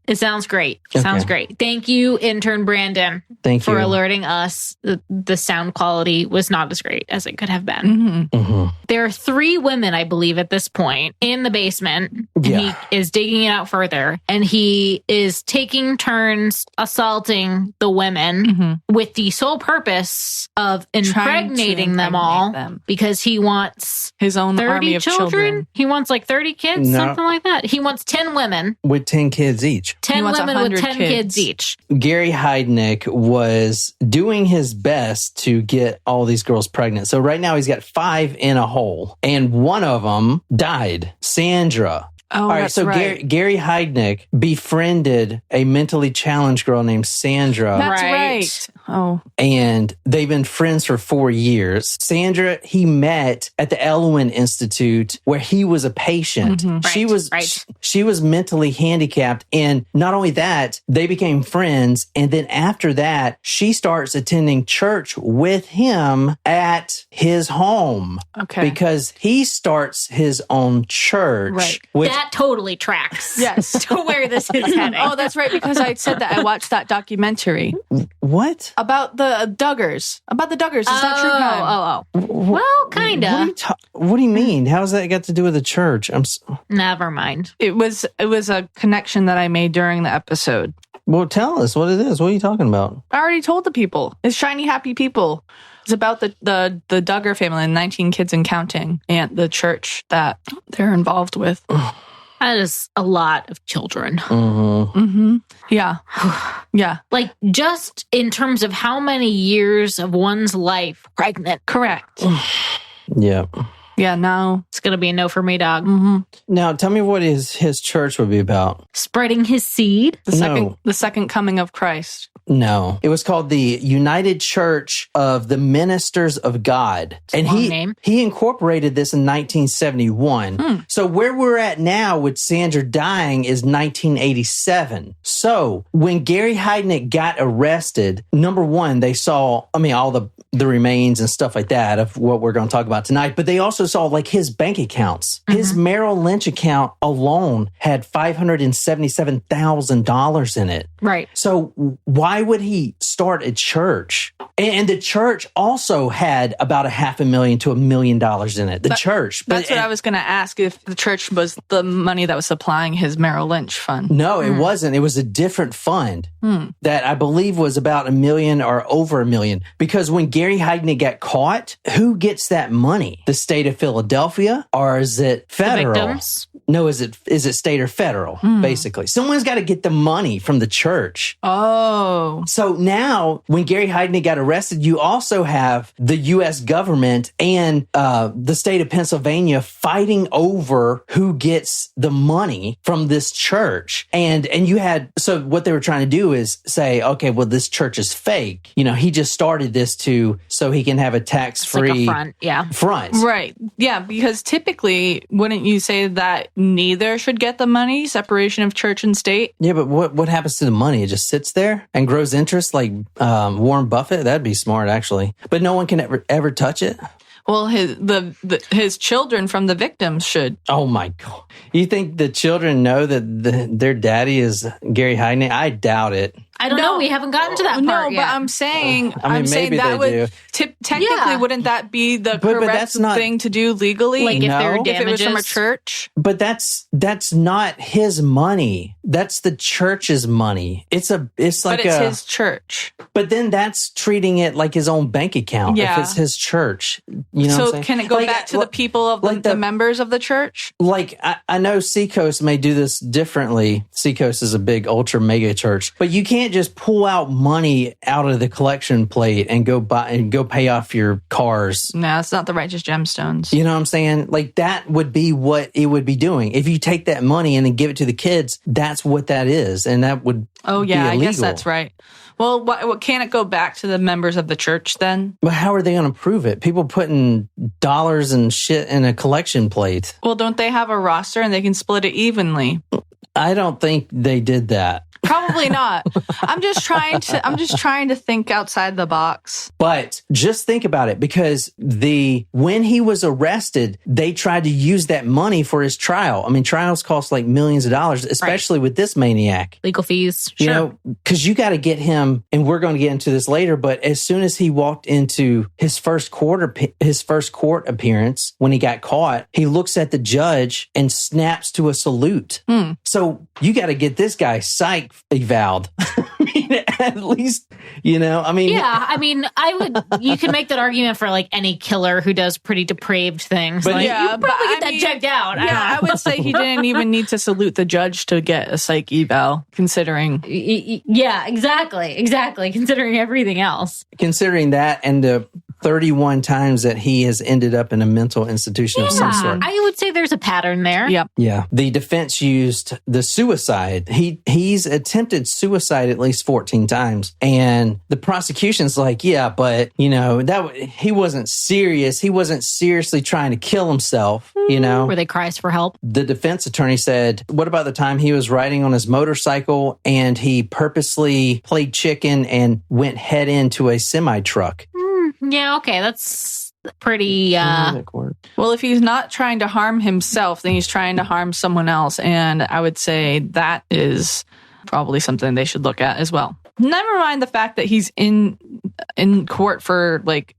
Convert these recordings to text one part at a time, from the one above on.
It sounds great. Sounds great. Thank you, intern Brandon. Thank you for alerting us that the sound quality was not as great as it could have been. There are 3 women, I believe, at this point in the basement. And he is digging it out further. And he is taking turns assaulting the women with the sole purpose of impregnating them all because he wants his own 30 army of children. He wants like 30 kids, something like that. He wants 10 women. With 10 kids each. 10 women with 10 kids each. Gary Heidnik was doing his best to get all these girls pregnant. So right now he's got 5 in a hole. And one of them died. Sandra. Oh, all right, that's so right. Gary Heidnik befriended a mentally challenged girl named Sandra. That's right. Oh. And they've been friends for 4 years. Sandra, he met at the Elwyn Institute where he was a patient. She was mentally handicapped. And not only that, they became friends. And then after that, she starts attending church with him at his home. Okay. Because he starts his own church. Right. Which, that totally tracks. Yes. To where this is heading. Oh, that's right. Because I said that I watched that documentary. What? About the Duggars. About the Duggars. It's not true crime. Well, kind of. What do you mean? How's that got to do with the church? Never mind. It was a connection that I made during the episode. Well, tell us what it is. What are you talking about? I already told the people. It's Shiny Happy People. It's about the Duggar family and 19 kids and counting and the church that they're involved with. That is a lot of children. Yeah. Yeah. Like, just in terms of how many years of one's life pregnant. Correct. Yeah. Yeah, now it's going to be a no for me, dog. Now, tell me what his church would be about. Spreading his seed. The second coming of Christ. No. It was called the United Church of the Ministers of God. And he incorporated this in 1971. So where we're at now with Sandra dying is 1987. So when Gary Heidnik got arrested, number one, they saw, all the remains and stuff like that of what we're going to talk about tonight, but they also saw like his bank accounts. His Merrill Lynch account alone had $577,000 in it. Right. So why would he start a church? And the church also had about $500,000 to $1 million in it. Church. That's what I was going to ask, if the church was the money that was supplying his Merrill Lynch fund. No, it wasn't. It was a different fund that I believe was about $1 million or over $1 million. Because when Gary Heidnik got caught, who gets that money? The state of Philadelphia, or is it federal? The victims? No, is it state or federal? Basically, someone's got to get the money from the church. Oh, so now when Gary Heidnik got arrested, you also have the U.S. government and the state of Pennsylvania fighting over who gets the money from this church. And you had, so what they were trying to do is say, okay, well, this church is fake. He just started this so he can have a tax-free like a front. Yeah. Front. Right. Yeah, because typically, wouldn't you say that neither should get the money, separation of church and state? Yeah, but what happens to the money? It just sits there and grows interest like Warren Buffett? That'd be smart, actually. But no one can ever touch it? Well, his children from the victims should. Oh, my God. You think the children know that their daddy is Gary Heidnik? I doubt it. I don't know. We haven't gotten to that part yet. But I'm saying, maybe that they would technically wouldn't that be the correct thing to do legally? Like if there are damages, if it was from a church. But that's not his money. That's the church's money. It's his church. But then that's treating it like his own bank account. Yeah. If it's his church, what I'm saying? Can it go back to the people of the members of the church? Like I know Seacoast may do this differently. Seacoast is a big ultra mega church, but you can't just pull out money out of the collection plate and go pay off your cars. No, it's not the righteous gemstones. You know what I'm saying? Like that would be what it would be doing. If you take that money and then give it to the kids, that's what that is. And that would be illegal. I guess that's right. Well, what can it go back to the members of the church then? But how are they going to prove it? People putting dollars and shit in a collection plate. Well, don't they have a roster and they can split it evenly? I don't think they did that. Probably not. I'm just trying to think outside the box. But just think about it, because when he was arrested, they tried to use that money for his trial. I mean, trials cost like millions of dollars, especially with this maniac. Legal fees. You know, because you got to get him, and we're going to get into this later, but as soon as he walked into his first court appearance, when he got caught, he looks at the judge and snaps to a salute. So you got to get this guy psych evaled. I mean, at least, you know, I mean. Yeah, I mean, you can make that argument for like any killer who does pretty depraved things. But like, you probably get that checked out. Yeah, I would say he didn't even need to salute the judge to get a psych eval, considering. Yeah, exactly. Considering everything else. Considering that and the 31 times that he has ended up in a mental institution of some sort. I would say there's a pattern there. Yep. Yeah. The defense used the suicide. He's attempted suicide at least 14 times. And the prosecution's like, yeah, but, you know, he wasn't serious. He wasn't seriously trying to kill himself, you know. Were they cries for help? The defense attorney said, what about the time he was riding on his motorcycle and he purposely played chicken and went head into a semi-truck? Yeah, okay, that's pretty... Well, if he's not trying to harm himself, then he's trying to harm someone else. And I would say that is probably something they should look at as well. Never mind the fact that he's in court for, like,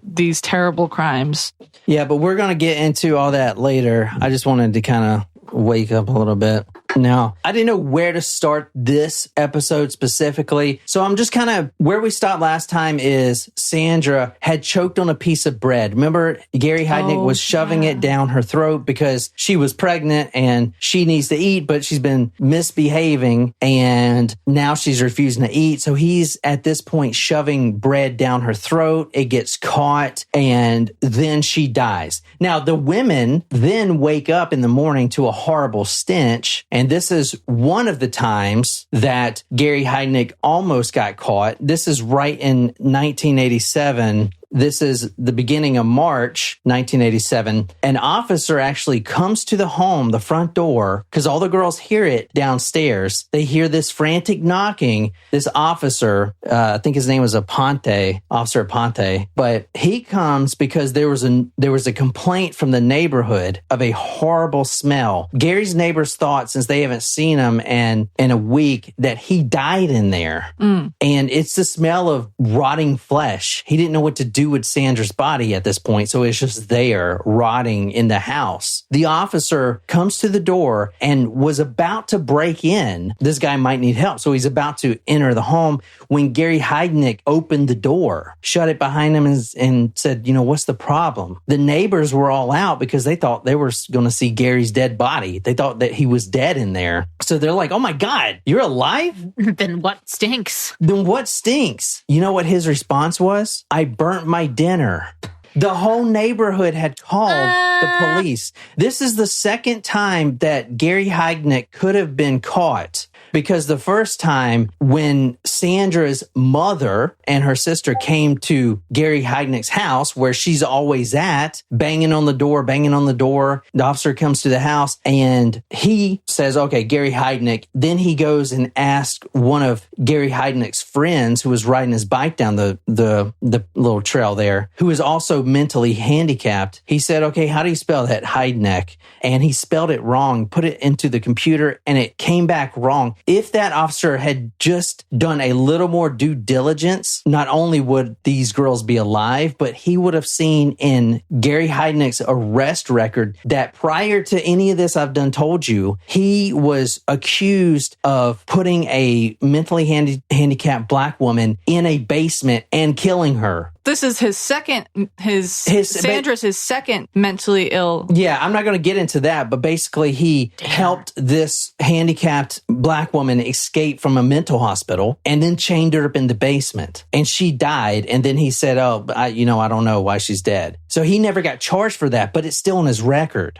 these terrible crimes. Yeah, but we're going to get into all that later. I just wanted to kind of wake up a little bit. Now, I didn't know where to start this episode specifically. So I'm just kind of, where we stopped last time is Sandra had choked on a piece of bread. Remember, Gary Heidnik was shoving it down her throat because she was pregnant and she needs to eat, but she's been misbehaving and now she's refusing to eat. So he's at this point shoving bread down her throat. It gets caught and then she dies. Now, the women then wake up in the morning to a horrible stench. And this is one of the times that Gary Heidnik almost got caught. This is right in 1987. This is the beginning of March 1987. An officer actually comes to the home, the front door, because all the girls hear it downstairs. They hear this frantic knocking. This officer, I think his name was Officer Aponte, but he comes because there was a complaint from the neighborhood of a horrible smell. Gary's neighbors thought, since they haven't seen him in a week, that he died in there. And it's the smell of rotting flesh. He didn't know what to do with Sandra's body at this point, so it's just there rotting in the house. The officer comes to the door and was about to break in. This guy might need help, so he's about to enter the home when Gary Heidnik opened the door, shut it behind him, and said, you know, what's the problem? The neighbors were all out because they thought they were going to see Gary's dead body. They thought that he was dead in there. So they're like, oh my God, you're alive? Then what stinks? You know what his response was? I burnt my dinner. The whole neighborhood had called the police. This is the second time that Gary Heidnik could have been caught. Because the first time when Sandra's mother and her sister came to Gary Heidnik's house, where she's always at, banging on the door, the officer comes to the house and he says, okay, Gary Heidnik. Then he goes and asks one of Gary Heidnik's friends who was riding his bike down the little trail there, who is also mentally handicapped. He said, okay, how do you spell that? Heidnik. And he spelled it wrong, put it into the computer, and it came back wrong. If that officer had just done a little more due diligence, not only would these girls be alive, but he would have seen in Gary Heidnik's arrest record that prior to any of this I've done told you, he was accused of putting a mentally handicapped black woman in a basement and killing her. This is Sandra's his second mentally ill. Yeah, I'm not going to get into that, but basically he helped this handicapped black woman escape from a mental hospital and then chained her up in the basement. And she died. And then he said, I don't know why she's dead. So he never got charged for that, but it's still in his record.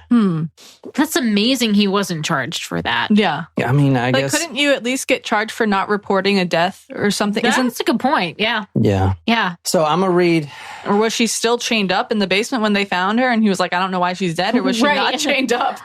That's amazing he wasn't charged for that. Yeah. I mean, I guess... Couldn't you at least get charged for not reporting a death or something? That's a good point. Yeah. Yeah. So I'm going to read... Or was she still chained up in the basement when they found her? And he was like, I don't know why she's dead. Or was she not chained up?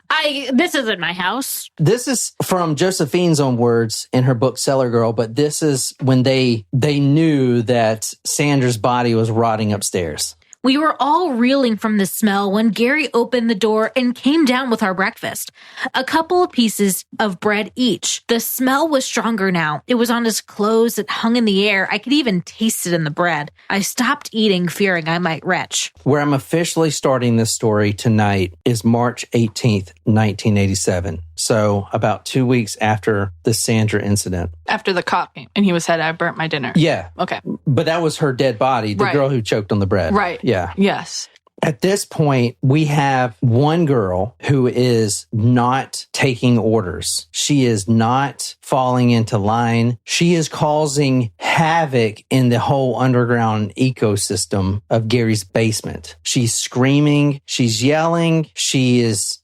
This isn't my house. This is from Josephine's own words in her book Cellar Girl, but this is when they knew that Sandra's body was rotting upstairs. We were all reeling from the smell when Gary opened the door and came down with our breakfast. A couple of pieces of bread each. The smell was stronger now. It was on his clothes. It hung in the air. I could even taste it in the bread. I stopped eating, fearing I might retch. Where I'm officially starting this story tonight is March 18th, 1987. So about 2 weeks after the Sandra incident. After the cop came and he said, I burnt my dinner. Yeah. Okay. But that was her dead body, the girl who choked on the bread. Right. Yeah. Yes. At this point, we have one girl who is not taking orders. She is not falling into line. She is causing havoc in the whole underground ecosystem of Gary's basement. She's screaming. She's yelling. She's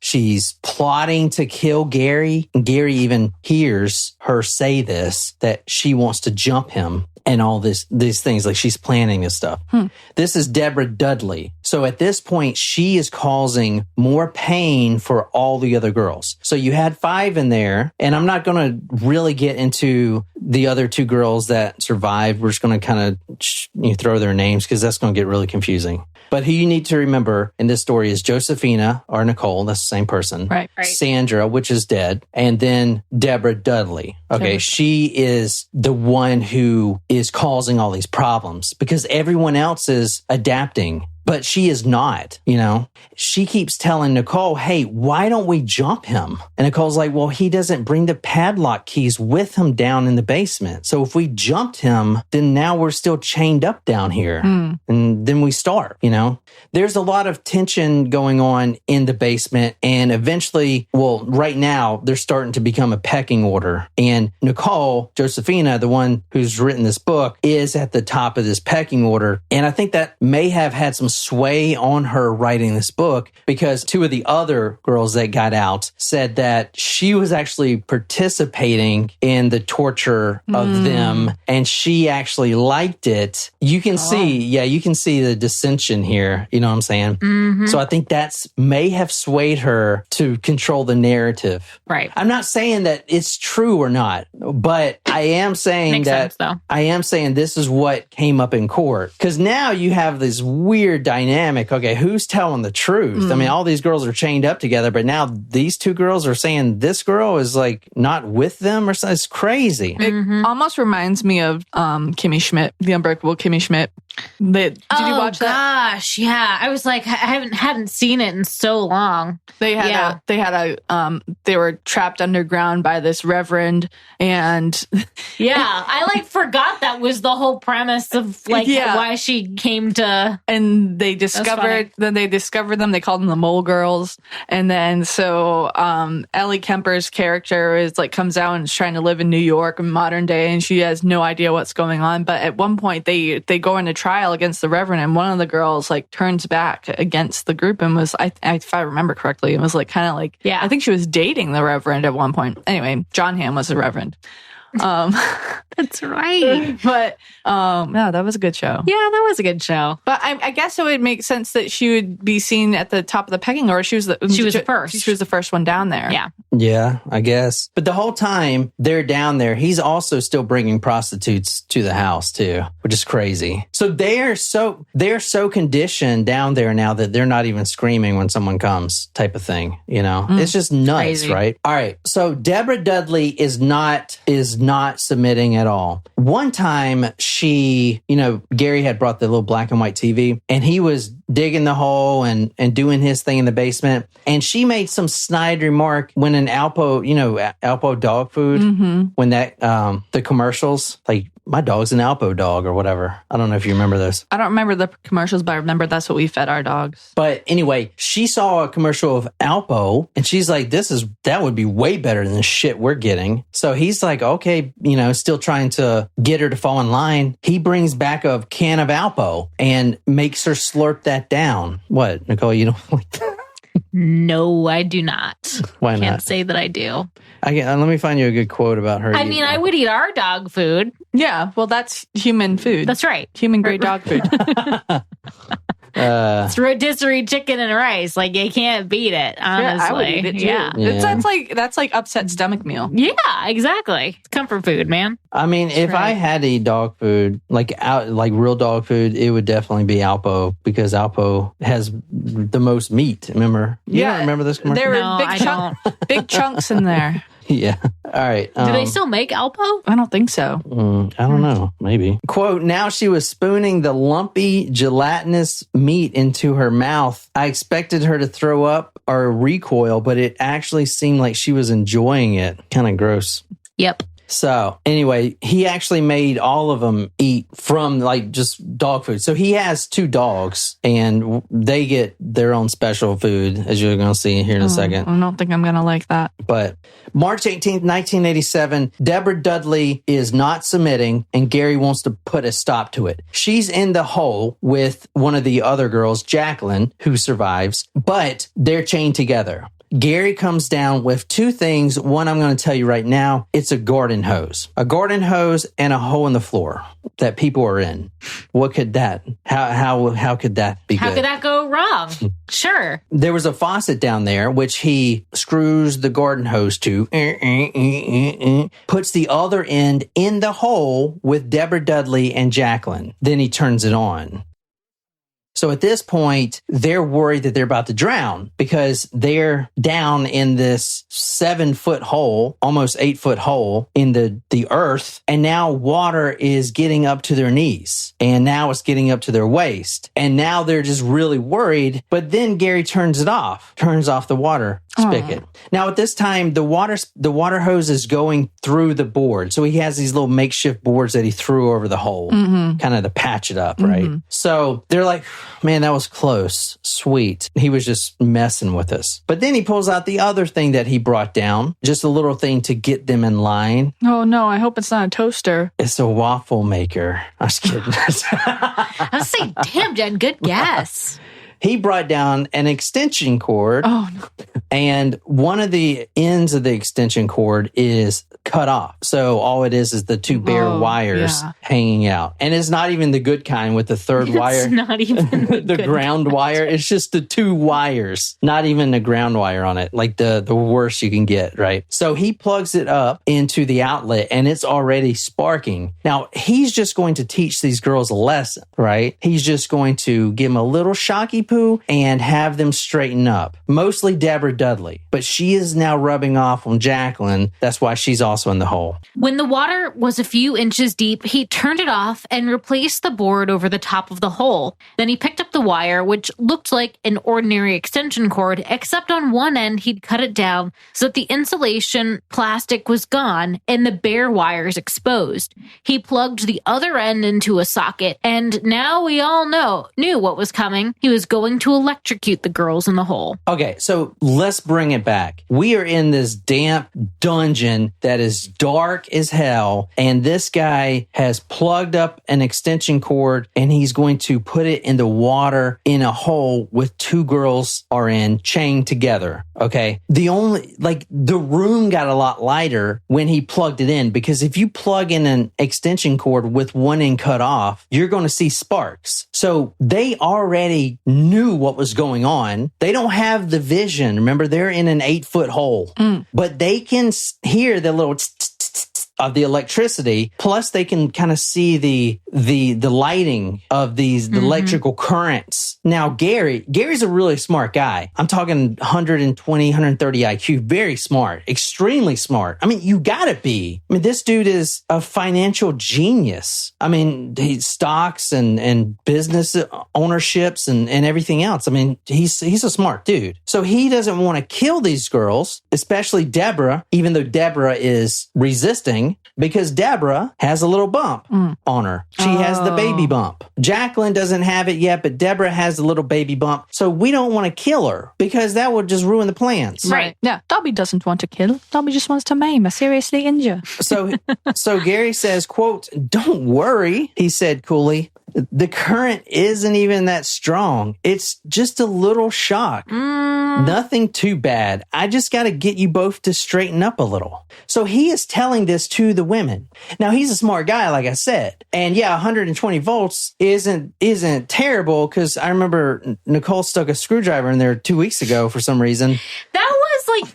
plotting to kill Gary. And Gary even hears her say this, that she wants to jump him. And all these things, like she's planning this stuff. This is Deborah Dudley. So at this point, she is causing more pain for all the other girls. So you had 5 in there, and I'm not going to really get into the other 2 girls that survived. We're just going to kind of throw their names because that's going to get really confusing. But who you need to remember in this story is Josefina, or Nicole, that's the same person. Right. Sandra, which is dead. And then Deborah Dudley. Okay, she is the one who is causing all these problems because everyone else is adapting. But she is not, She keeps telling Nicole, hey, why don't we jump him? And Nicole's like, well, he doesn't bring the padlock keys with him down in the basement. So if we jumped him, then now we're still chained up down here. And then we starve, There's a lot of tension going on in the basement. And eventually, right now, they're starting to become a pecking order. And Nicole, Josefina, the one who's written this book, is at the top of this pecking order. And I think that may have had some sway on her writing this book because 2 of the other girls that got out said that she was actually participating in the torture of them and she actually liked it. You can see the dissension here. You know what I'm saying? Mm-hmm. So I think that's may have swayed her to control the narrative. Right. I'm not saying that it's true or not, but I am saying Makes sense, though. I am saying this is what came up in court because now you have this weird dynamic. Okay, who's telling the truth? I mean, all these girls are chained up together, but now these 2 girls are saying this girl is like not with them or something. It's crazy. It almost reminds me of Kimmy Schmidt, the Unbreakable Kimmy Schmidt. Did you watch that? Oh gosh, yeah. I was like, I hadn't seen it in so long. They were trapped underground by this reverend, and I forgot that was the whole premise of why she came to. And they discovered them. They called them the Mole Girls, and then so Ellie Kemper's character comes out and is trying to live in New York in modern day, and she has no idea what's going on. But at one point, they go into trial against the reverend, and one of the girls turns back against the group and was, if I remember correctly, it was I think she was dating the reverend at one point. Anyway, John Hamm was the reverend. That's right. But that was a good show. Yeah, that was a good show. But I guess it would make sense that she would be seen at the top of the pecking order. She was the first. She was the first one down there. Yeah. Yeah, I guess. But the whole time they're down there, he's also still bringing prostitutes to the house too, which is crazy. So they're so conditioned down there now that they're not even screaming when someone comes, type of thing. It's just nuts, crazy. Right? All right. So Deborah Dudley is not submitting at all. One time Gary had brought the little black and white TV and he was digging the hole and doing his thing in the basement. And she made some snide remark when an Alpo dog food, when that, the commercials, my dog's an Alpo dog or whatever. I don't know if you remember those. I don't remember the commercials, but I remember that's what we fed our dogs. But anyway, she saw a commercial of Alpo and she's like, that would be way better than the shit we're getting. So he's like, okay, still trying to get her to fall in line. He brings back a can of Alpo and makes her slurp that down. What, Nicole, you don't like that? No, I do not. Why not? Can't say that I do. Let me find you a good quote about her. I would eat our dog food. Yeah, well, that's human food. That's right. Human grade dog food. It's rotisserie chicken and rice. Like, you can't beat it, honestly. Yeah, I would eat it too. Yeah. That's like upset stomach meal. Yeah, exactly. It's comfort food, man. I mean, if I had to eat dog food, like real dog food, it would definitely be Alpo because Alpo has the most meat. Remember? You don't remember this commercial? There were big chunks in there. Yeah. All right. Do they still make Alpo? I don't think so. I don't know. Maybe. Quote, now she was spooning the lumpy, gelatinous meat into her mouth. I expected her to throw up or recoil, but it actually seemed like she was enjoying it. Kind of gross. Yep. So anyway, he actually made all of them eat from just dog food. So he has 2 dogs and they get their own special food, as you're going to see here in a second. I don't think I'm going to like that. But March 18th, 1987, Deborah Dudley is not submitting and Gary wants to put a stop to it. She's in the hole with one of the other girls, Jacqueline, who survives, but they're chained together. Gary comes down with 2 things. One I'm going to tell you right now. It's a garden hose. A garden hose and a hole in the floor that people are in. What could that? How could that be good? How could that go wrong? Sure. There was a faucet down there, which he screws the garden hose to, puts the other end in the hole with Deborah Dudley and Jacqueline. Then he turns it on. So at this point, they're worried that they're about to drown because they're down in this 7-foot hole, almost 8-foot hole in the earth. And now water is getting up to their knees and now it's getting up to their waist. And now they're just really worried. But then Gary turns off the water spigot. Now at this time, the water hose is going through the board. So he has these little makeshift boards that he threw over the hole, kind of to patch it up, right? So they're like, man, that was close. Sweet. He was just messing with us. But then he pulls out the other thing that he brought down, just a little thing to get them in line. Oh, no, I hope it's not a toaster. It's a waffle maker. I was kidding. I was saying, damn, Jen, good guess. He brought down an extension cord. Oh, no. And one of the ends of the extension cord is cut off. So all it is the 2 bare wires hanging out. And it's not even the good kind with the third wire. It's not even the ground kind. Wire. It's just the 2 wires, not even the ground wire on it, like the worst you can get, right? So he plugs it up into the outlet and it's already sparking. Now, he's just going to teach these girls a lesson, right? He's just going to give them a little shocky poo and have them straighten up. Mostly Deborah Dudley, but she is now rubbing off on Jacqueline. That's why she's also in the hole. When the water was a few inches deep, he turned it off and replaced the board over the top of the hole. Then he picked up the wire, which looked like an ordinary extension cord, except on one end he'd cut it down so that the insulation plastic was gone and the bare wires exposed. He plugged the other end into a socket, and now we all knew what was coming. He was going to electrocute the girls in the hole. Okay, so let's bring it back. We are in this damp dungeon that is dark as hell, and this guy has plugged up an extension cord, and he's going to put it in the water in a hole with 2 girls are in, chained together. Okay, the room got a lot lighter when he plugged it in, because if you plug in an extension cord with one end cut off, you're going to see sparks. So they already knew what was going on. They don't have the vision. Remember, they're in an 8-foot hole, but they can hear the little of the electricity. Plus, they can kind of see the lighting of these electrical currents. Now, Gary's a really smart guy. I'm talking 120, 130 IQ. Very smart. Extremely smart. I mean, you gotta be. I mean, this dude is a financial genius. I mean, he stocks and business ownerships and everything else. I mean, he's a smart dude. So he doesn't want to kill these girls, especially Deborah, even though Deborah is resisting. Why? Because Deborah has a little bump on her. She has the baby bump. Jacqueline doesn't have it yet, but Deborah has a little baby bump. So we don't want to kill her because that would just ruin the plans. Right. Yeah. Dobby doesn't want to kill. Dobby just wants to maim or seriously injure. So Gary says, quote, "Don't worry," he said coolly. "The current isn't even that strong. It's just a little shock. Nothing too bad. I just got to get you both to straighten up a little." So he is telling this to the women. Now, he's a smart guy, like I said. And yeah, 120 volts isn't terrible, because I remember Nicole stuck a screwdriver in there 2 weeks ago for some reason. That was like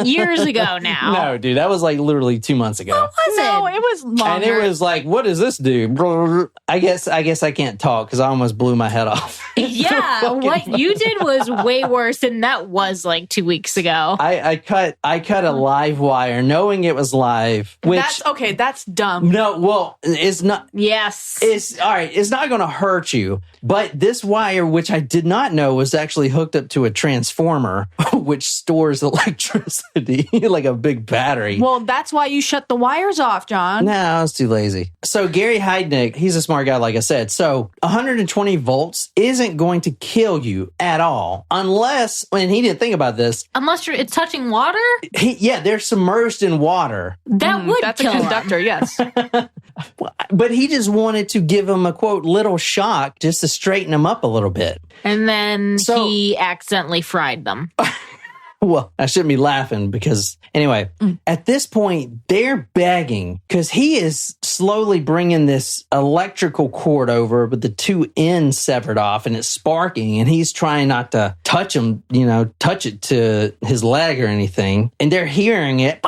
years ago now. No, dude, that was like literally 2 months ago. What was No, it? it was longer. And it was like, what does this do? I guess I can't talk because I almost blew my head off. Yeah, what you did was way worse, and that was like 2 weeks ago. I cut a live wire, knowing it was live. Which that's dumb. No, well, it's not. Yes, It's all right. It's not going to hurt you, but this wire, which I did not know, was actually hooked up to a transformer, which stores electricity like a big battery. Well, that's why you shut the wires off, John. No, I was too lazy. So Gary Heidnik, he's a smart guy, like I said. So 120 volts isn't going to kill you at all, unless, and he didn't think about this, unless it's touching water. They're submerged in water. That would That's kill a conductor, yes. But he just wanted to give him a, quote, little shock just to straighten him up a little bit. And then he accidentally fried them. Well, I shouldn't be laughing because, anyway, at this point, they're begging because he is slowly bringing this electrical cord over with the two ends severed off, and it's sparking, and he's trying not to touch it to his leg or anything. And they're hearing it.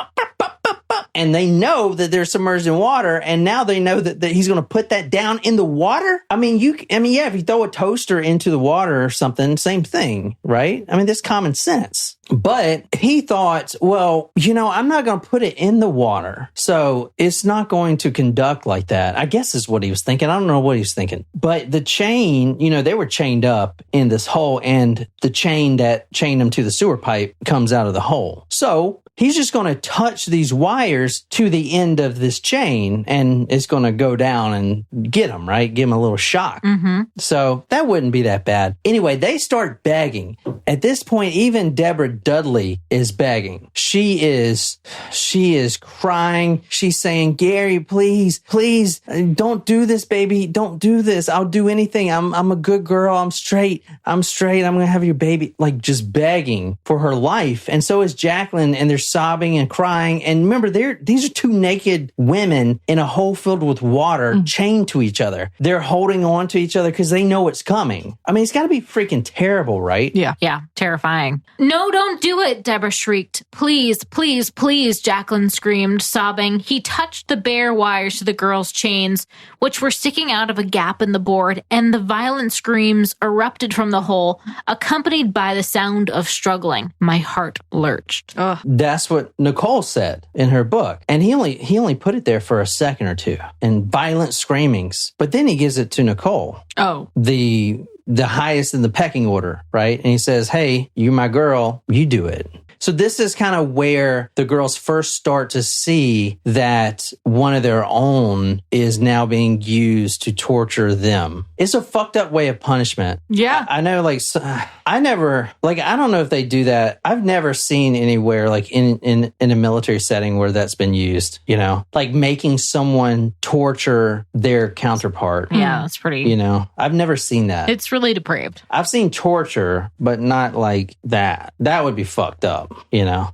And they know that they're submerged in water, and now they know that he's going to put that down in the water. I mean, if you throw a toaster into the water or something, same thing, right? I mean, that's common sense. But he thought, well, I'm not going to put it in the water, so it's not going to conduct like that. I guess is what he was thinking. I don't know what he was thinking. But the chain, they were chained up in this hole, and the chain that chained them to the sewer pipe comes out of the hole. So he's just going to touch these wires to the end of this chain, and it's going to go down and get him, right? Give him a little shock. Mm-hmm. So that wouldn't be that bad. Anyway, they start begging. At this point, even Deborah Dudley is begging. She is crying. She's saying, "Gary, please, don't do this, baby. Don't do this. I'll do anything. I'm a good girl. I'm straight. I'm going to have your baby." Like, just begging for her life. And so is Jacqueline, and they're sobbing and crying. And remember, these are two naked women in a hole filled with water, chained to each other. They're holding on to each other because they know it's coming. I mean, it's got to be freaking terrible, right? Yeah. Yeah, terrifying. "No, don't do it," Deborah shrieked. "Please, please, please," Jacqueline screamed, sobbing. He touched the bare wires to the girls' chains, which were sticking out of a gap in the board, and the violent screams erupted from the hole, accompanied by the sound of struggling. My heart lurched. Ugh. That's what Nicole said in her book. And he only put it there for a second or two, and violent screamings. But then he gives it to Nicole. Oh. The highest in the pecking order, right? And he says, "Hey, you're my girl, you do it." So this is kind of where the girls first start to see that one of their own is now being used to torture them. It's a fucked up way of punishment. Yeah. I know, I don't know if they do that. I've never seen anywhere, like in a military setting, where that's been used, like making someone torture their counterpart. Yeah, that's pretty. I've never seen that. It's really depraved. I've seen torture, but not like that. That would be fucked up.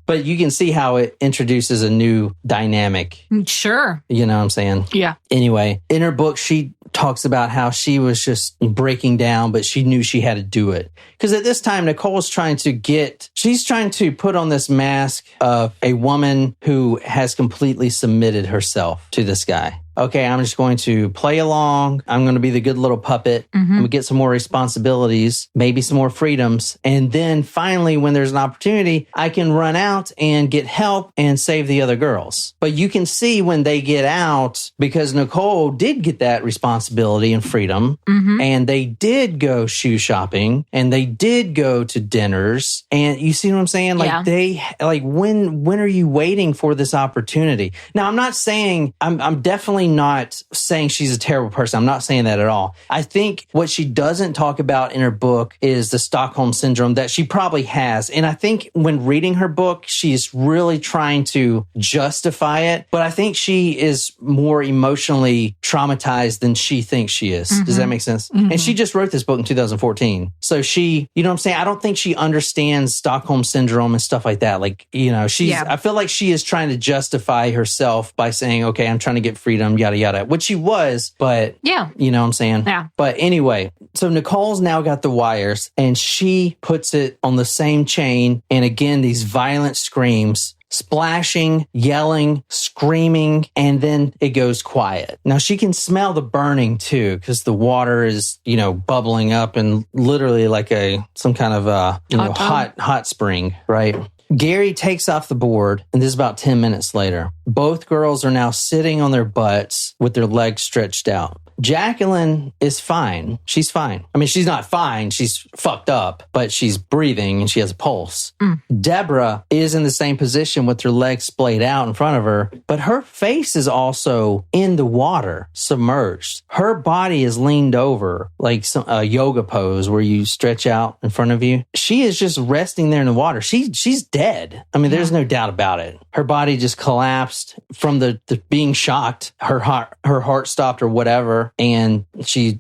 But you can see how it introduces a new dynamic. Sure. You know what I'm saying? Yeah. Anyway, in her book, she talks about how she was just breaking down, but she knew she had to do it. Because at this time, Nicole's trying to put on this mask of a woman who has completely submitted herself to this guy. okay, I'm just going to play along. I'm going to be the good little puppet. I'm going to get some more responsibilities, maybe some more freedoms. And then finally, when there's an opportunity, I can run out and get help and save the other girls. But you can see when they get out, because Nicole did get that responsibility and freedom, and they did go shoe shopping, and they did go to dinners. And you see what I'm saying? Like when are you waiting for this opportunity? Now, I'm not saying, I'm definitely not saying she's a terrible person. I'm not saying that at all. I think what she doesn't talk about in her book is the Stockholm syndrome that she probably has. And I think when reading her book, she's really trying to justify it. But I think she is more emotionally traumatized than she thinks she is. Does that make sense? And she just wrote this book in 2014. So she, you know what I'm saying? I don't think she understands Stockholm syndrome and stuff like that. Like, you know, I feel like she is trying to justify herself by saying, okay, I'm trying to get freedom, yada, yada, which she was, but you know what I'm saying? Yeah. But anyway, so Nicole's now got the wires and she puts it on the same chain. And again, these violent screams, splashing, yelling, screaming, and then it goes quiet. Now she can smell the burning too, because the water is, you know, bubbling up and literally like some kind of hot spring, right? Gary takes off the board, and this is about 10 minutes later. Both girls are now sitting on their butts with their legs stretched out. Jacqueline is fine. She's fine. I mean, she's not fine. She's fucked up, but she's breathing and she has a pulse. Deborah is in the same position with her legs splayed out in front of her, but her face is also in the water, submerged. Her body is leaned over like a yoga pose where you stretch out in front of you. She is just resting there in the water. She's dead. I mean, there's no doubt about it. Her body just collapsed from the being shocked. Her heart stopped or whatever. And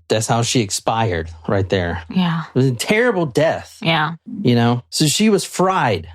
that's how she expired right there. Yeah. It was a terrible death. Yeah. You know? So she was fried.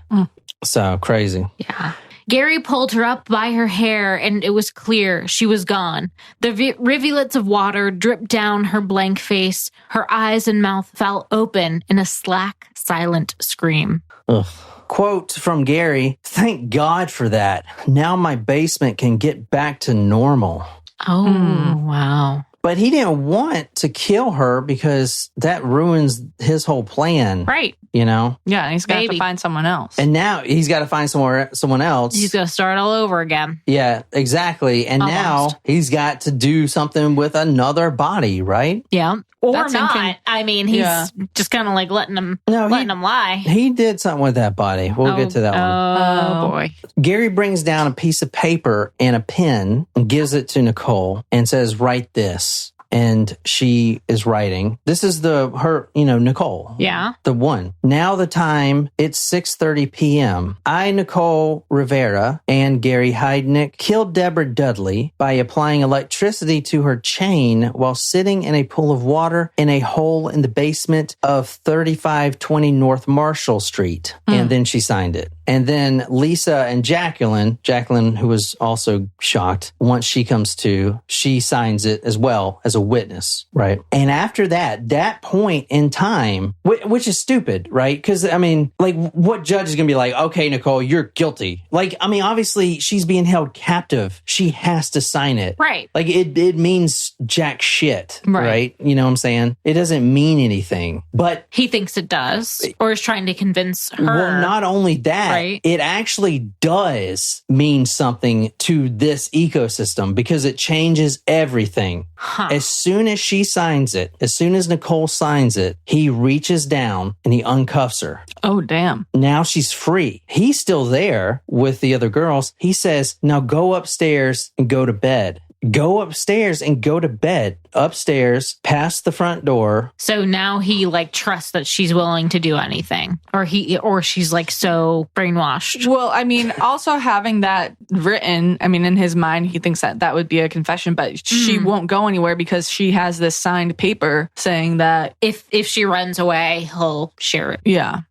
So crazy. Yeah. Gary pulled her up by her hair, and it was clear she was gone. The rivulets of water dripped down her blank face. Her eyes and mouth fell open in a slack, silent scream. Ugh. Quote from Gary, "Thank God for that. Now my basement can get back to normal." Oh, wow. But he didn't want to kill her because that ruins his whole plan. Right. You know? Yeah, and he's got to find someone else. And now he's got to find someone else. He's got to start all over again. Yeah, exactly. And now he's got to do something with another body, right? Yeah. Or that's not. I mean, he's just kind of like letting him lie. He did something with that body. We'll get to that one. Oh, boy. Gary brings down a piece of paper and a pen and gives it to Nicole and says, "Write this." And she is writing. This is Nicole. Yeah. The one. Now the time, it's 6:30 p.m. I, Nicole Rivera, and Gary Heidnik killed Deborah Dudley by applying electricity to her chain while sitting in a pool of water in a hole in the basement of 3520 North Marshall Street. And then she signed it. And then Lisa and Jacqueline, who was also shocked, once she comes to, she signs it as well as a witness, right? And after that point in time, which is stupid, right? Because, I mean, like, what judge is going to be like, okay, Nicole, you're guilty? Like, I mean, obviously, she's being held captive. She has to sign it. Right. Like, it means jack shit, right? You know what I'm saying? It doesn't mean anything. But he thinks it does, or is trying to convince her. Well, not only that, right? It actually does mean something to this ecosystem because it changes everything. As soon as she signs it, as soon as Nicole signs it, he reaches down and he uncuffs her. Oh, damn. Now she's free. He's still there with the other girls. He says, now go upstairs and go to bed. Go upstairs and go to bed. Upstairs, past the front door. So now he like trusts that she's willing to do anything, or she's like so brainwashed. Well, I mean, also having that written, I mean, in his mind, he thinks that would be a confession, but she won't go anywhere because she has this signed paper saying that if she runs away, he'll share it.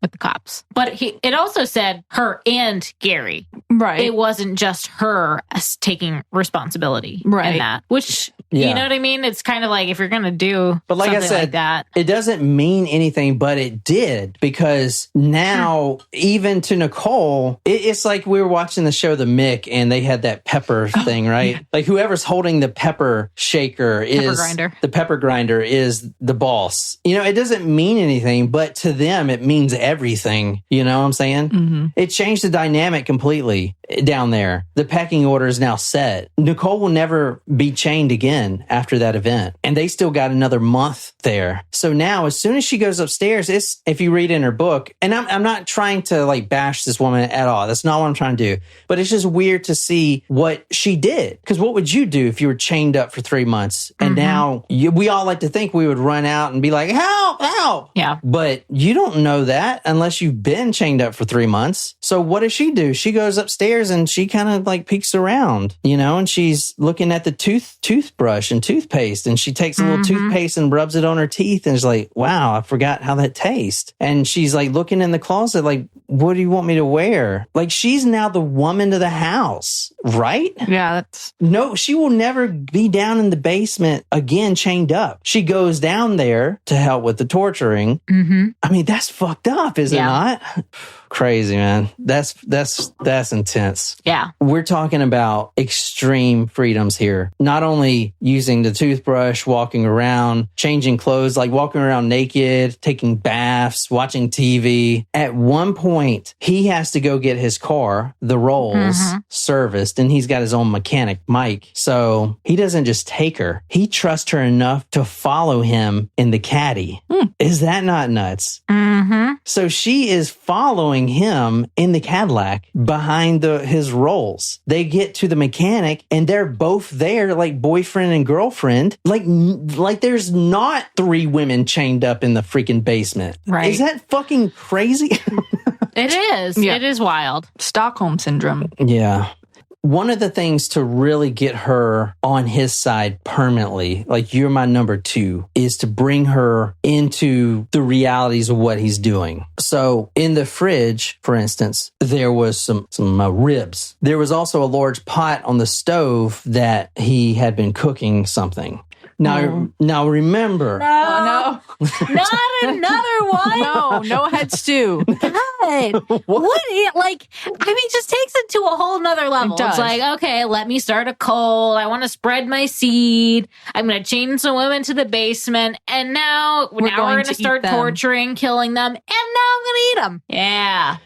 With the cops. But it also said her and Gary. Right. It wasn't just her taking responsibility. Right. In that, which, you know what I mean? It's kind of like, if you're going to do but like I said, like that. It doesn't mean anything, but it did, because now, even to Nicole, it's like we were watching the show The Mick, and they had that pepper thing, right? Yeah. Like whoever's holding the pepper shaker the pepper grinder is the boss. You know, it doesn't mean anything, but to them, it means everything. You know what I'm saying? Mm-hmm. It changed the dynamic completely down there. The pecking order is now set. Nicole will never be chained again after that event. And they still got another month there. So now, as soon as she goes upstairs, it's, if you read in her book, and I'm not trying to like bash this woman at all. That's not what I'm trying to do. But it's just weird to see what she did. Because what would you do if you were chained up for 3 months? And now we all like to think we would run out and be like, help, help. Yeah. But you don't know that unless you've been chained up for 3 months. So what does she do? She goes upstairs and she kind of like peeks around, you know, and she's looking at the toothbrush and toothpaste, and she takes a little toothpaste and rubs it on her teeth, and is like, wow, I forgot how that tastes. And she's like looking in the closet like, what do you want me to wear? Like, she's now the woman of the house, right? Yeah, no, she will never be down in the basement again, chained up. She goes down there to help with the torturing. I mean, that's fucked up, is it not? Crazy, man. That's intense. Yeah. We're talking about extreme freedoms here. Not only using the toothbrush, walking around, changing clothes, like walking around naked, taking baths, watching TV. At one point, he has to go get his car, the Rolls, serviced, and he's got his own mechanic, Mike. So he doesn't just take her. He trusts her enough to follow him in the caddy. Is that not nuts? So she is following him in the Cadillac behind his Rolls. They get to the mechanic and they're both there like boyfriend and girlfriend. Like there's not 3 women chained up in the freaking basement. Right. Is that fucking crazy? It is. Yeah. It is wild. Stockholm syndrome. Yeah. One of the things to really get her on his side permanently, like you're my number 2, is to bring her into the realities of what he's doing. So in the fridge, for instance, there was some ribs. There was also a large pot on the stove that he had been cooking something. Now remember. No. Not another one. No head stew. God. Just takes it to a whole nother level. It's like, okay, let me start a cold. I want to spread my seed. I'm going to chain some women to the basement. And now we're going to start torturing, killing them. And now I'm going to eat them. Yeah.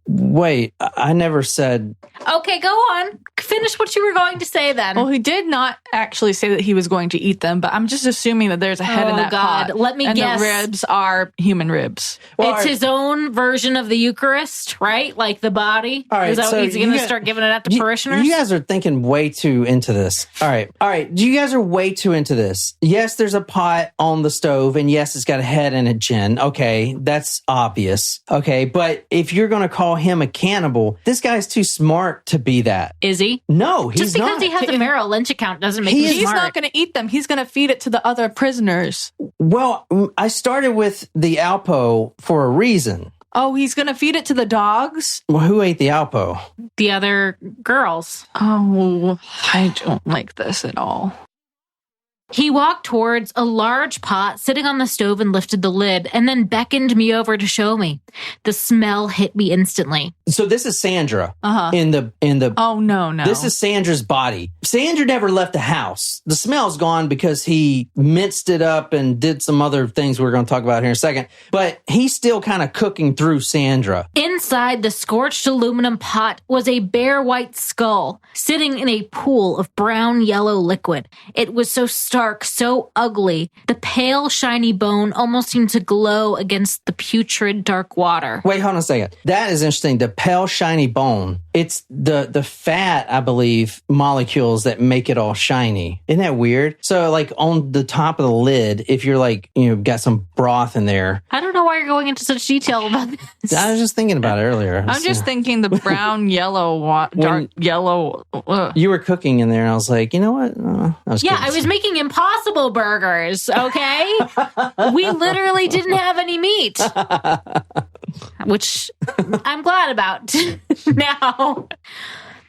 Wait, I never said... Okay, go on. Finish what you were going to say then. Well, he did not actually say that he was going to eat them, but I'm just assuming that there's a head in that pot. Let me guess. And the ribs are human ribs. Well, it's his own version of the Eucharist, right? Like the body. All right, is that what he's going to start giving it out to parishioners? You guys are thinking way too into this. All right. You guys are way too into this. Yes, there's a pot on the stove, and yes, it's got a head and a chin. Okay, that's obvious. Okay, but if you're going to call him a cannibal, this guy's too smart to be that. Is he? No, he's not. Just because he has a Merrill Lynch account doesn't make him smart. He's not going to eat them. He's going to feed it to the other prisoners. Well, I started with the Alpo for a reason. Oh, he's going to feed it to the dogs? Well, who ate the Alpo? The other girls. Oh, I don't like this at all. He walked towards a large pot sitting on the stove and lifted the lid, and then beckoned me over to show me. The smell hit me instantly. So this is Sandra in the. Oh no! This is Sandra's body. Sandra never left the house. The smell's gone because he minced it up and did some other things we're going to talk about here in a second. But he's still kind of cooking through Sandra. Inside the scorched aluminum pot was a bare white skull sitting in a pool of brown yellow liquid. It was so stark, so ugly. The pale, shiny bone almost seemed to glow against the putrid, dark water. Wait, hold on a second. That is interesting. The pale, shiny bone. It's the fat, I believe, molecules that make it all shiny. Isn't that weird? So, like, on the top of the lid, if you're, like, got some broth in there. I don't know why you're going into such detail about this. I was just thinking about it earlier. I'm just thinking the brown, yellow, dark yellow. You were cooking in there, and I was like, you know what? I was making Impossible burgers, okay? We literally didn't have any meat. Which I'm glad about now.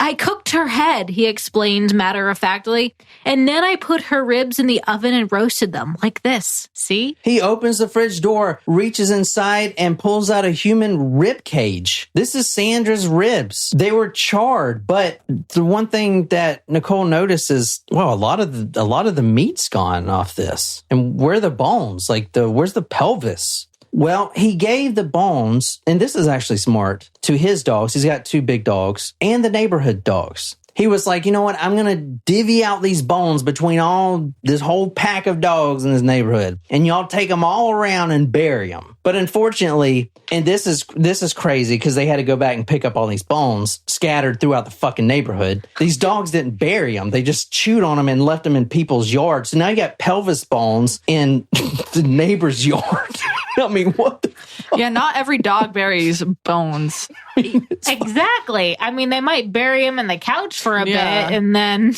I cooked her head, he explained matter-of-factly, and then I put her ribs in the oven and roasted them like this. See? He opens the fridge door, reaches inside, and pulls out a human rib cage. This is Sandra's ribs. They were charred, but the one thing that Nicole noticed is, well, a lot of the meat's gone off this. And where are the bones? Where's the pelvis? Well, he gave the bones, and this is actually smart, to his dogs. He's got 2 big dogs and the neighborhood dogs. He was like, you know what? I'm going to divvy out these bones between this whole pack of dogs in this neighborhood. And y'all take them all around and bury them. But unfortunately, and this is crazy because they had to go back and pick up all these bones scattered throughout the fucking neighborhood. These dogs didn't bury them. They just chewed on them and left them in people's yards. So now you got pelvis bones in the neighbor's yard. I mean, what the fuck? Yeah, not every dog buries bones. Exactly. I mean, they might bury him in the couch for a bit and then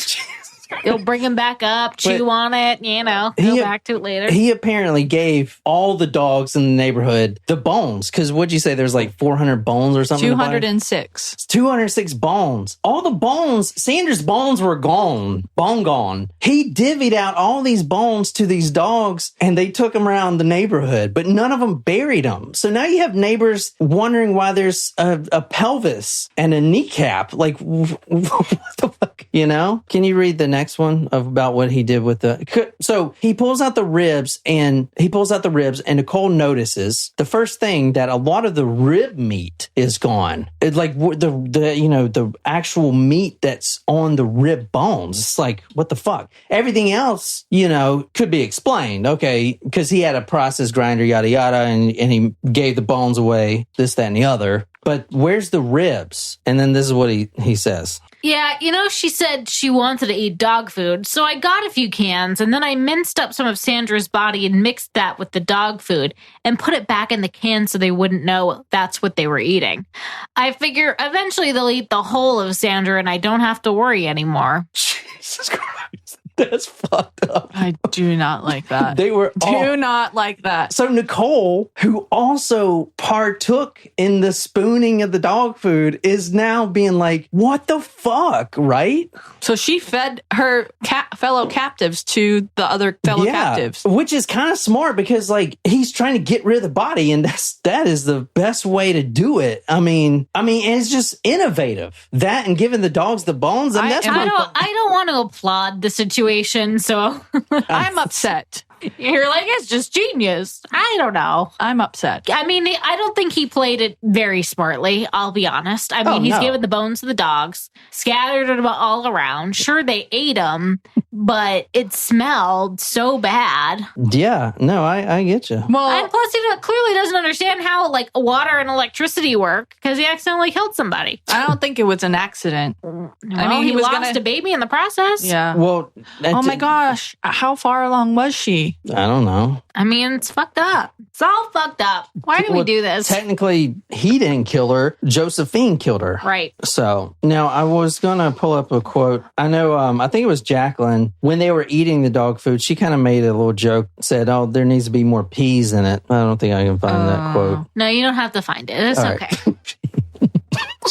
you'll bring him back up, chew on it, go back to it later. He apparently gave all the dogs in the neighborhood the bones. Because what'd you say? There's like 400 bones or something? 206. 206 bones. All the bones, Sandra's bones were gone. Bone gone. He divvied out all these bones to these dogs and they took them around the neighborhood, but none of them buried them. So now you have neighbors wondering why there's a pelvis and a kneecap. Like, what the fuck? Can you read the next one about what he did with so he pulls out the ribs and Nicole notices the first thing that a lot of the rib meat is gone. It's like the actual meat that's on the rib bones. It's like, what the fuck? Everything else, could be explained. Okay. Because he had a process grinder, yada, yada, and he gave the bones away, this, that, and the other. But where's the ribs? And then this is what he says. Yeah, she said she wanted to eat dog food, so I got a few cans, and then I minced up some of Sandra's body and mixed that with the dog food and put it back in the can so they wouldn't know that's what they were eating. I figure eventually they'll eat the whole of Sandra and I don't have to worry anymore. Jesus Christ. That's fucked up. I do not like that. Do not like that. So Nicole, who also partook in the spooning of the dog food, is now being like, what the fuck, right? So she fed her fellow captives to the other fellow captives. Which is kind of smart because, he's trying to get rid of the body, and that is the best way to do it. I mean, and it's just innovative. That and giving the dogs the bones. I don't want to applaud the situation. So I'm upset. You're like, it's just genius. I don't know. I'm upset. I mean, I don't think he played it very smartly, I'll be honest. I mean, he's given the bones to the dogs, scattered them all around. Sure, they ate them, but it smelled so bad. Yeah, no, I get you. Well, and plus, he clearly doesn't understand how, water and electricity work because he accidentally killed somebody. I don't think it was an accident. I mean, he lost a baby in the process. Yeah. Well, oh my gosh. How far along was she? I don't know. I mean, it's fucked up. It's all fucked up. Why do we do this? Technically, he didn't kill her. Josephine killed her. Right. So, now I was going to pull up a quote. I know, I think it was Jacqueline. When they were eating the dog food, she kind of made a little joke, said, oh, there needs to be more peas in it. I don't think I can find that quote. No, you don't have to find it. It's okay.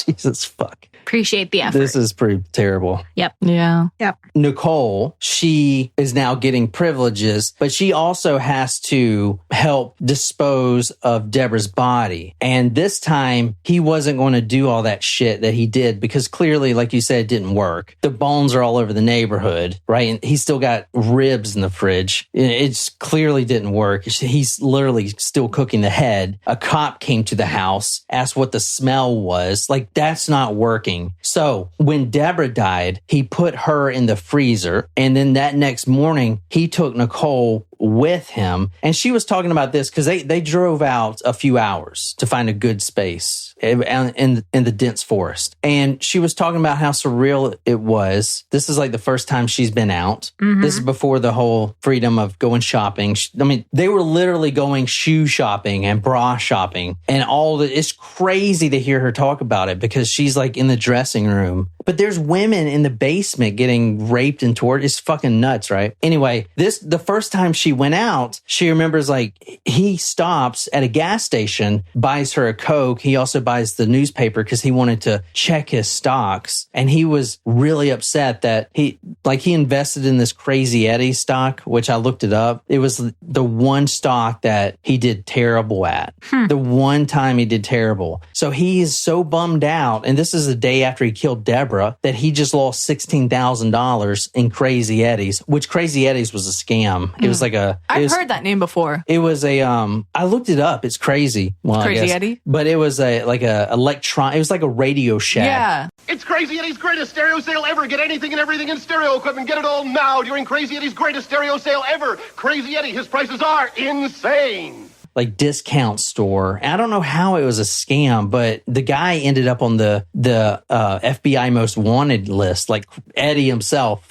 Jesus fuck. Appreciate the effort. This is pretty terrible. Yep. Yeah. Yep. Nicole, she is now getting privileges, but she also has to help dispose of Deborah's body. And this time, he wasn't going to do all that shit that he did because clearly, like you said, it didn't work. The bones are all over the neighborhood, right? And he's still got ribs in the fridge. It clearly didn't work. He's literally still cooking the head. A cop came to the house, asked what the smell was. That's not working. So when Deborah died, he put her in the freezer. And then that next morning, he took Nicole with him. And she was talking about this because they drove out a few hours to find a good space in the dense forest. And she was talking about how surreal it was. This is the first time she's been out. Mm-hmm. This is before the whole freedom of going shopping. I mean, they were literally going shoe shopping and bra shopping and it's crazy to hear her talk about it because she's in the dressing room. But there's women in the basement getting raped and tortured. It's fucking nuts, right? Anyway, the first time she went out, she remembers like he stops at a gas station, buys her a Coke. He also buys the newspaper because he wanted to check his stocks. And he was really upset that he invested in this Crazy Eddie stock, which I looked it up. It was the one stock that he did terrible at. The one time he did terrible. So he is so bummed out. And this is the day after he killed Deborah that he just lost $16,000 in Crazy Eddie's, which Crazy Eddie's was a scam. It was like I've heard that name before. It was I looked it up. It's crazy. Well, Crazy Eddie? But it was it was like a Radio Shack. Yeah. It's Crazy Eddie's greatest stereo sale ever. Get anything and everything in stereo equipment. Get it all now during Crazy Eddie's greatest stereo sale ever. Crazy Eddie, his prices are insane. Like discount store. I don't know how it was a scam, but the guy ended up on the FBI most wanted list, like Eddie himself.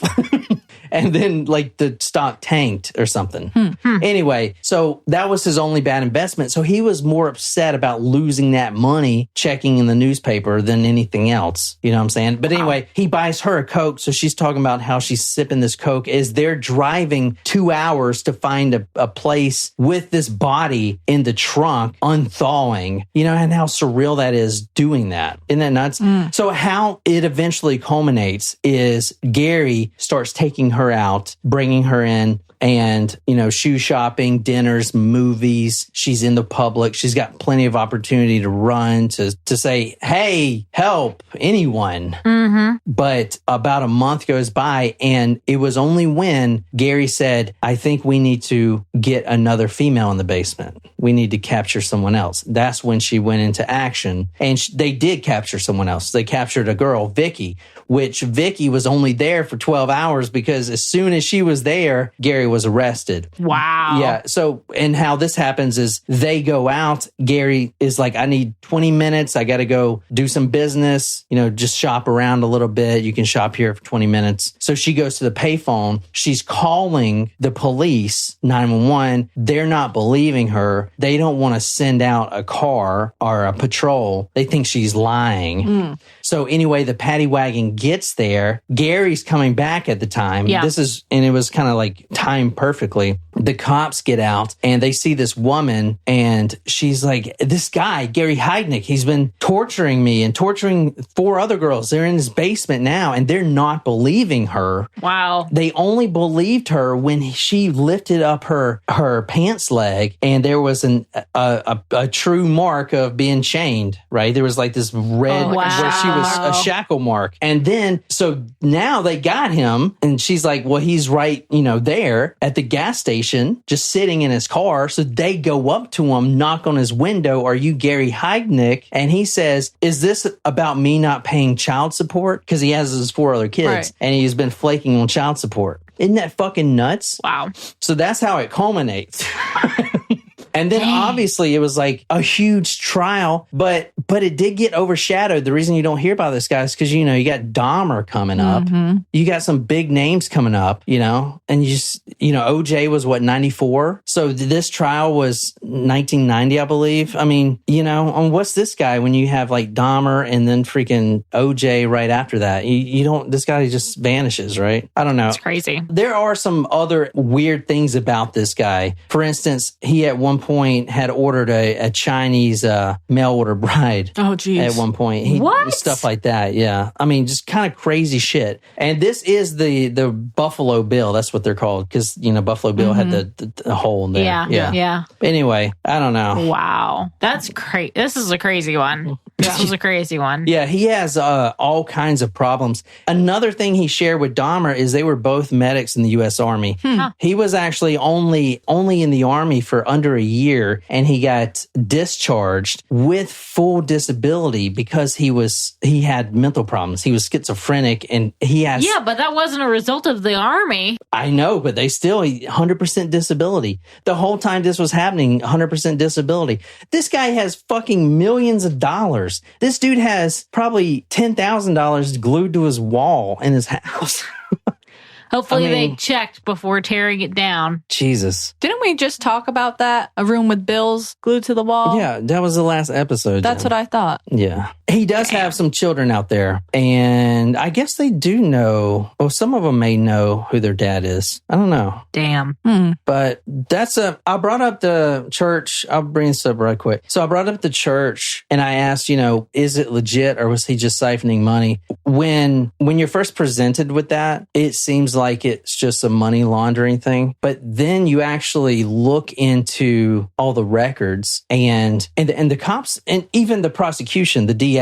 And then like the stock tanked or something. Anyway, so that was his only bad investment. So he was more upset about losing that money checking in the newspaper than anything else. You know what I'm saying? But anyway, he buys her a Coke. So she's talking about how she's sipping this Coke as they're driving 2 hours to find a place with this body in the trunk unthawing, you know, and how surreal that is doing that. Isn't that nuts? So how it eventually culminates is Gary starts taking her out, bringing her in, and, you know, shoe shopping, dinners, movies. She's in the public. She's got plenty of opportunity to run, to say, hey, help, anyone. But about a month goes by, and it was only when Gary said, I think we need to get another female in the basement. We need to capture someone else. That's when she went into action. And they did capture someone else. They captured a girl, Vicky, which Vicky was only there for 12 hours because as soon as she was there, Gary was arrested. Wow. Yeah. So, and how this happens is they go out. Gary is like, I need 20 minutes. I got to go do some business, you know, just shop around a little bit. You can shop here for 20 minutes. So she goes to the payphone. She's calling the police, 911. They're not believing her. They don't want to send out a car or a patrol. They think she's lying. So anyway, the paddy wagon gets there. Gary's coming back at the time. Yeah. And it was kind of like timed perfectly. The cops get out and they see this woman and she's like, this guy, Gary Heidnik, he's been torturing me and torturing 4 other girls. They're in his basement now and they're not believing her. Wow. They only believed her when she lifted up her pants leg and there was a true mark of being chained, right? There was like this red where she was a shackle mark. And then, so now they got him and she's like, well, he's right, you know, there at the gas station, just sitting in his car. So they go up to him, knock on his window. Are you Gary Heidnik? And he says, is this about me not paying child support? Because he has his 4 other kids and he's been flaking on child support. Isn't that fucking nuts? Wow. So that's how it culminates. And then obviously it was like a huge trial, but it did get overshadowed. The reason you don't hear about this guy is because, you know, you got Dahmer coming up. You got some big names coming up, you know, and OJ was 94. So this trial was 1990, I believe. I mean, you know, what's this guy when you have like Dahmer and then freaking OJ right after that? You don't, this guy just vanishes, right? I don't know. It's crazy. There are some other weird things about this guy. For instance, he at one point had ordered a Chinese mail order bride. Oh, geez. At one point. What? Stuff like that, yeah. I mean, just kind of crazy shit. And this is the Buffalo Bill. That's what they're called because, you know, Buffalo Bill had the hole in there. Yeah. Anyway, I don't know. Wow. That's crazy. This is a crazy one. This was a crazy one. Yeah, he has all kinds of problems. Another thing he shared with Dahmer is they were both medics in the U.S. Army. He was actually only in the Army for under a year, and he got discharged with full disability because he had mental problems. He was schizophrenic, and he has... Yeah, but that wasn't a result of the Army. I know, but they still 100% disability. The whole time this was happening, 100% disability. This guy has fucking millions of dollars. This dude has probably $10,000 glued to his wall in his house. Hopefully they checked before tearing it down. Jesus. Didn't we just talk about that? A room with bills glued to the wall? Yeah, that was the last episode. That's what I thought. Yeah. He does have some children out there, and I guess they do know, well, some of them may know who their dad is. I don't know. Damn. But I brought up the church. I'll bring this up right quick. So I brought up the church, and I asked, is it legit, or was he just siphoning money? When you're first presented with that, it seems like it's just a money laundering thing. But then you actually look into all the records and the cops, and even the prosecution, the DA,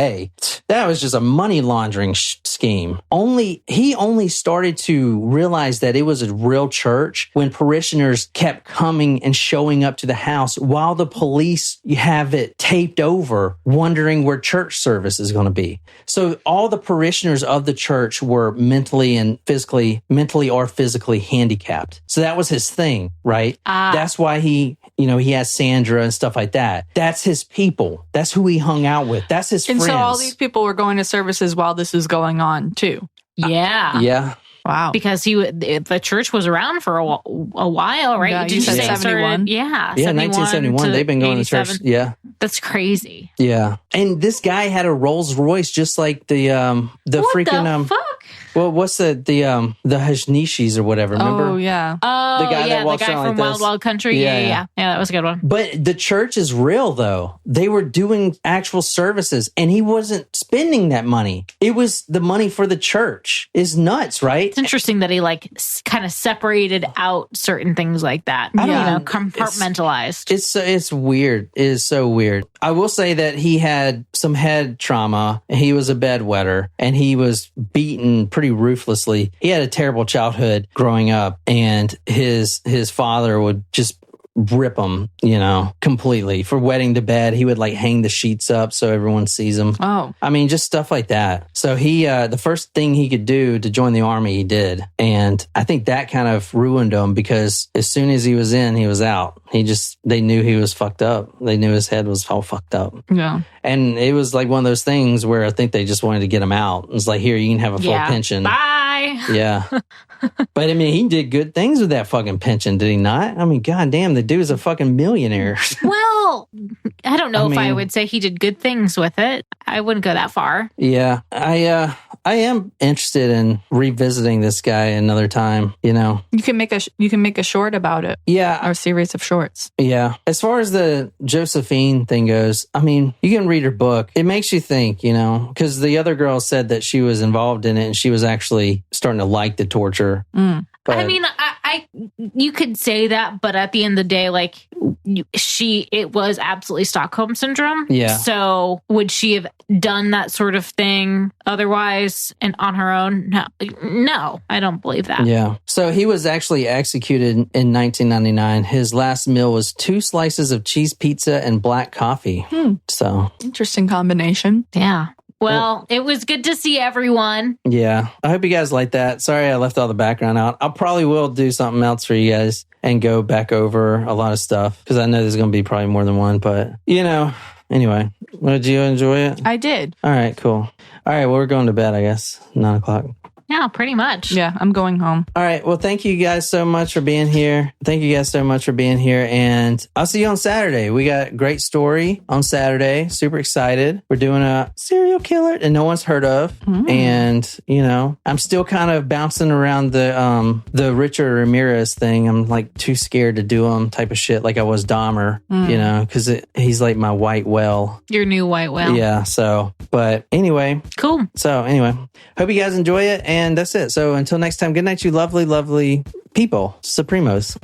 that was just a money laundering scheme. He only started to realize that it was a real church when parishioners kept coming and showing up to the house while the police have it taped over, wondering where church service is going to be. So all the parishioners of the church were mentally or physically handicapped. So that was his thing, right? That's why he has Sandra and stuff like that. That's his people. That's who he hung out with. That's his friends. And so all these people were going to services while this was going on too. Yeah. Yeah. Wow. Because the church was around for a while, right? Yeah, you said 71. Yeah, 1971. They've been going to church. Yeah. That's crazy. Yeah. And this guy had a Rolls Royce just like the freaking fuck? Well, what's the Hashnishis or whatever, remember? Oh, yeah. Oh, the guy from Wild Wild Country. Yeah, that was a good one. But the church is real, though. They were doing actual services, and he wasn't spending that money. It was the money for the church. It's nuts, right? It's interesting that he kind of separated out certain things like that. Compartmentalized. It's weird. It is so weird. I will say that he had some head trauma. He was a bedwetter, and he was beaten pretty ruthlessly. He had a terrible childhood growing up, and his father would just rip him, completely for wetting the bed. He would hang the sheets up so everyone sees him. Oh, I mean, just stuff like that. So he, the first thing he could do to join the army, he did. And I think that kind of ruined him because as soon as he was in, he was out. They knew he was fucked up. They knew his head was all fucked up. Yeah. And it was like one of those things where I think they just wanted to get him out. It was like, here, you can have a full pension. Bye. Yeah. But I mean, he did good things with that fucking pension, did he not? I mean, goddamn, the dude's a fucking millionaire. Well, I don't know if I would say he did good things with it. I wouldn't go that far. Yeah. I am interested in revisiting this guy another time, You can make a short about it. Yeah. Or a series of shorts. Yeah. As far as the Josephine thing goes, I mean, you can read her book. It makes you think, because the other girl said that she was involved in it and she was actually starting to like the torture. But, I mean, you could say that, but at the end of the day, it was absolutely Stockholm syndrome. Yeah. So would she have done that sort of thing otherwise and on her own? No, I don't believe that. Yeah. So he was actually executed in 1999. His last meal was 2 slices of cheese pizza and black coffee. So interesting combination. Yeah. Well, it was good to see everyone. Yeah. I hope you guys like that. Sorry I left all the background out. I probably will do something else for you guys and go back over a lot of stuff because I know there's going to be probably more than one. But, anyway, did you enjoy it? I did. All right, cool. All right, well, we're going to bed, I guess. 9 o'clock. Yeah, pretty much. Yeah, I'm going home. All right. Well, thank you guys so much for being here. And I'll see you on Saturday. We got a great story on Saturday. Super excited. We're doing a serial killer that no one's heard of. And, I'm still kind of bouncing around the Richard Ramirez thing. I'm too scared to do him type of shit like I was Dahmer, because he's like my white whale. Your new white whale. Yeah. So, but anyway. Cool. So anyway, hope you guys enjoy it. And that's it. So until next time, good night, you lovely, lovely people, Supremos.